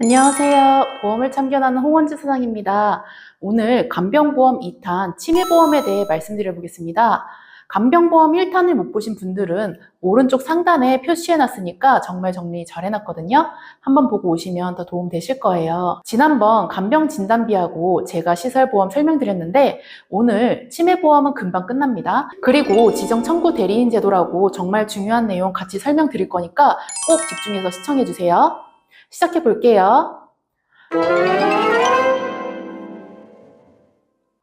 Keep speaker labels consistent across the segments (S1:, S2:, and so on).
S1: 안녕하세요. 보험을 참견하는 홍원주 사장입니다. 오늘 간병보험 2탄 치매보험에 대해 말씀드려 보겠습니다. 간병보험 1탄을 못 보신 분들은 오른쪽 상단에 표시해 놨으니까 정말 정리 잘 해놨거든요. 한번 보고 오시면 더 도움 되실 거예요. 지난번 간병진단비하고 제가 시설보험 설명드렸는데 오늘 치매보험은 금방 끝납니다. 그리고 지정청구 대리인 제도라고 정말 중요한 내용 같이 설명드릴 거니까 꼭 집중해서 시청해 주세요. 시작해 볼게요.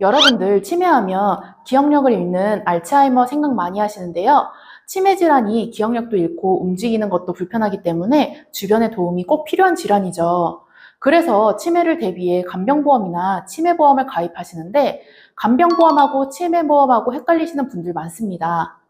S1: 여러분들 치매하면 기억력을 잃는 알츠하이머 생각 많이 하시는데요. 치매 질환이 기억력도 잃고 움직이는 것도 불편하기 때문에 주변의 도움이 꼭 필요한 질환이죠. 그래서 치매를 대비해 간병보험이나 치매보험을 가입하시는데 간병보험하고 치매보험하고 헷갈리시는 분들 많습니다.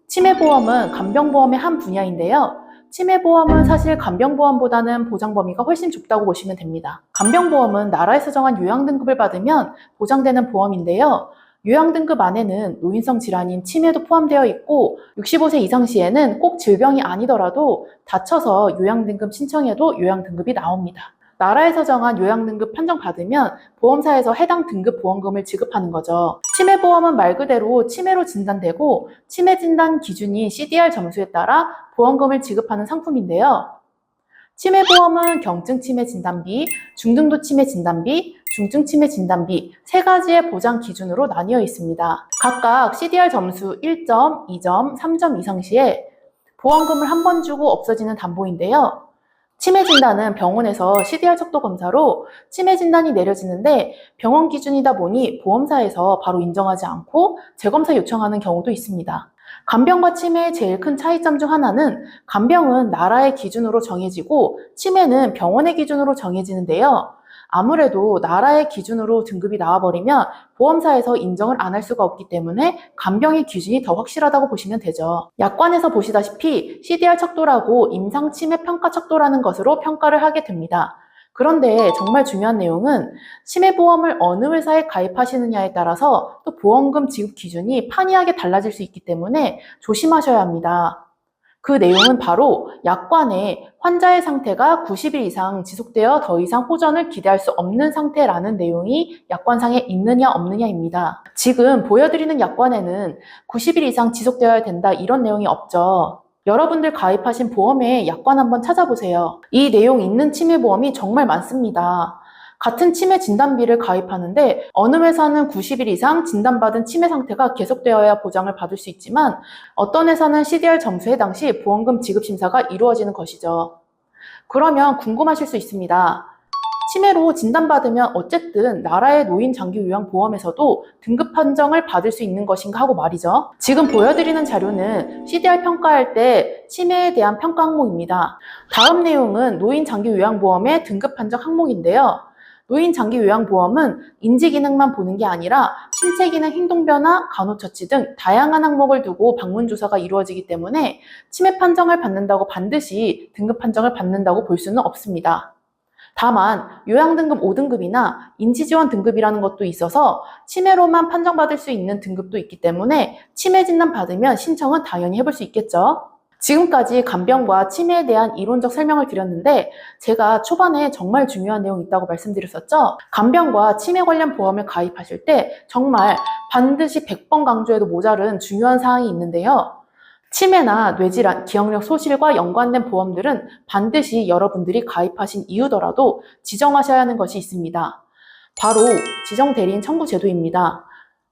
S1: 치매보험은 간병보험의 한 분야인데요. 치매보험은 사실 간병보험보다는 보장 범위가 훨씬 좁다고 보시면 됩니다. 간병보험은 나라에서 정한 요양등급을 받으면 보장되는 보험인데요. 요양등급 안에는 노인성 질환인 치매도 포함되어 있고 65세 이상 시에는 꼭 질병이 아니더라도 다쳐서 요양등급 신청해도 요양등급이 나옵니다. 나라에서 정한 요양등급 판정받으면 보험사에서 해당 등급 보험금을 지급하는 거죠. 치매보험은 말 그대로 치매로 진단되고 치매 진단 기준인 CDR 점수에 따라 보험금을 지급하는 상품인데요. 치매보험은 경증 치매 진단비, 중등도 치매 진단비, 중증 치매 진단비 세 가지의 보장 기준으로 나뉘어 있습니다. 각각 CDR 점수 1점, 2점, 3점 이상 시에 보험금을 한 번 주고 없어지는 담보인데요. 치매 진단은 병원에서 CDR 척도 검사로 치매 진단이 내려지는데 병원 기준이다 보니 보험사에서 바로 인정하지 않고 재검사 요청하는 경우도 있습니다. 간병과 치매의 제일 큰 차이점 중 하나는 간병은 나라의 기준으로 정해지고 치매는 병원의 기준으로 정해지는데요. 아무래도 나라의 기준으로 등급이 나와버리면 보험사에서 인정을 안 할 수가 없기 때문에 간병의 기준이 더 확실하다고 보시면 되죠. 약관에서 보시다시피 CDR 척도라고 임상치매평가 척도라는 것으로 평가를 하게 됩니다. 그런데 정말 중요한 내용은 치매보험을 어느 회사에 가입하시느냐에 따라서 또 보험금 지급 기준이 판이하게 달라질 수 있기 때문에 조심하셔야 합니다. 그 내용은 바로 약관에 환자의 상태가 90일 이상 지속되어 더 이상 호전을 기대할 수 없는 상태라는 내용이 약관상에 있느냐 없느냐입니다. 지금 보여드리는 약관에는 90일 이상 지속되어야 된다 이런 내용이 없죠. 여러분들 가입하신 보험의 약관 한번 찾아보세요. 이 내용 있는 치매보험이 정말 많습니다. 같은 치매 진단비를 가입하는데 어느 회사는 90일 이상 진단받은 치매 상태가 계속되어야 보장을 받을 수 있지만 어떤 회사는 CDR 점수 해당 시 보험금 지급 심사가 이루어지는 것이죠. 그러면 궁금하실 수 있습니다. 치매로 진단받으면 어쨌든 나라의 노인 장기 요양 보험에서도 등급 판정을 받을 수 있는 것인가 하고 말이죠. 지금 보여드리는 자료는 CDR 평가할 때 치매에 대한 평가 항목입니다. 다음 내용은 노인 장기 요양 보험의 등급 판정 항목인데요. 노인 장기 요양보험은 인지 기능만 보는 게 아니라 신체 기능, 행동 변화, 간호처치 등 다양한 항목을 두고 방문 조사가 이루어지기 때문에 치매 판정을 받는다고 반드시 등급 판정을 받는다고 볼 수는 없습니다. 다만 요양등급 5등급이나 인지지원 등급이라는 것도 있어서 치매로만 판정받을 수 있는 등급도 있기 때문에 치매 진단 받으면 신청은 당연히 해볼 수 있겠죠. 지금까지 간병과 치매에 대한 이론적 설명을 드렸는데 제가 초반에 정말 중요한 내용이 있다고 말씀드렸었죠. 간병과 치매 관련 보험을 가입하실 때 정말 반드시 100번 강조해도 모자른 중요한 사항이 있는데요. 치매나 뇌질환, 기억력 소실과 연관된 보험들은 반드시 여러분들이 가입하신 이유더라도 지정하셔야 하는 것이 있습니다. 바로 지정대리인 청구 제도입니다.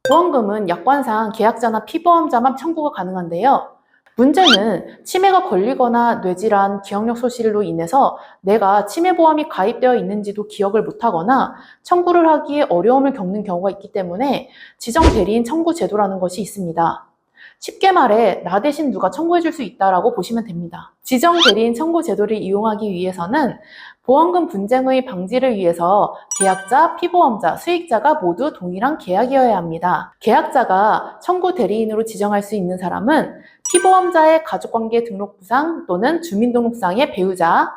S1: 보험금은 약관상 계약자나 피보험자만 청구가 가능한데요. 문제는 치매가 걸리거나 뇌질환, 기억력 소실로 인해서 내가 치매보험이 가입되어 있는지도 기억을 못하거나 청구를 하기에 어려움을 겪는 경우가 있기 때문에 지정대리인 청구 제도라는 것이 있습니다. 쉽게 말해 나 대신 누가 청구해줄 수 있다라고 보시면 됩니다. 지정대리인 청구 제도를 이용하기 위해서는 보험금 분쟁의 방지를 위해서 계약자, 피보험자, 수익자가 모두 동일한 계약이어야 합니다. 계약자가 청구 대리인으로 지정할 수 있는 사람은 피보험자의 가족관계 등록부상 또는 주민등록상의 배우자,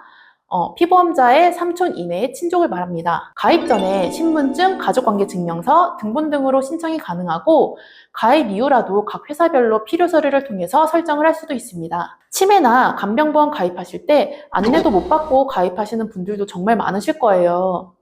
S1: 피보험자의 3촌 이내의 친족을 말합니다. 가입 전에 신분증, 가족관계증명서, 등본 등으로 신청이 가능하고 가입 이후라도 각 회사별로 필요 서류를 통해서 설정을 할 수도 있습니다. 치매나 간병보험 가입하실 때 안내도 못 받고 가입하시는 분들도 정말 많으실 거예요.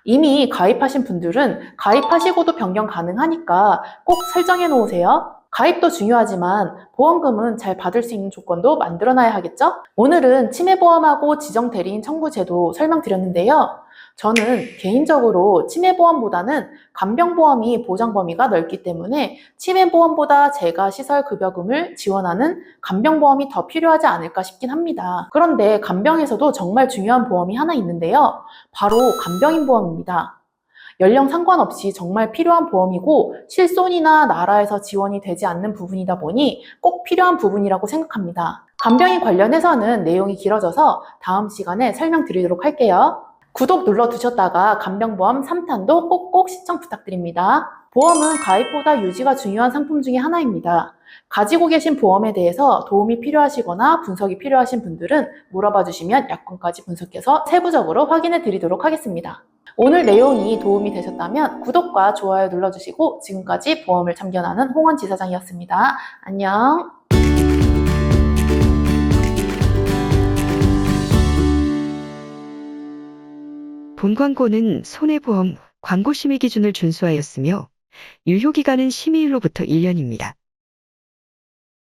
S1: 이미 가입하신 분들은 가입하시고도 변경 가능하니까 꼭 설정해 놓으세요. 가입도 중요하지만 보험금은 잘 받을 수 있는 조건도 만들어놔야 하겠죠? 오늘은 치매보험하고 지정대리인 청구제도 설명드렸는데요. 저는 개인적으로 치매보험보다는 간병보험이 보장 범위가 넓기 때문에 치매보험보다 제가 시설급여금을 지원하는 간병보험이 더 필요하지 않을까 싶긴 합니다. 그런데 간병에서도 정말 중요한 보험이 하나 있는데요. 바로 간병인 보험입니다. 연령 상관없이 정말 필요한 보험이고 실손이나 나라에서 지원이 되지 않는 부분이다 보니 꼭 필요한 부분이라고 생각합니다. 간병인 관련해서는 내용이 길어져서 다음 시간에 설명드리도록 할게요. 구독 눌러두셨다가 간병보험 3탄도 꼭꼭 시청 부탁드립니다. 보험은 가입보다 유지가 중요한 상품 중에 하나입니다. 가지고 계신 보험에 대해서 도움이 필요하시거나 분석이 필요하신 분들은 물어봐 주시면 약관까지 분석해서 세부적으로 확인해 드리도록 하겠습니다. 오늘 내용이 도움이 되셨다면 구독과 좋아요 눌러주시고 지금까지 보험을 참견하는 홍원 지사장이었습니다. 안녕.
S2: 본 광고는 손해보험 광고 심의 기준을 준수하였으며 유효기간은 심의일로부터 1년입니다.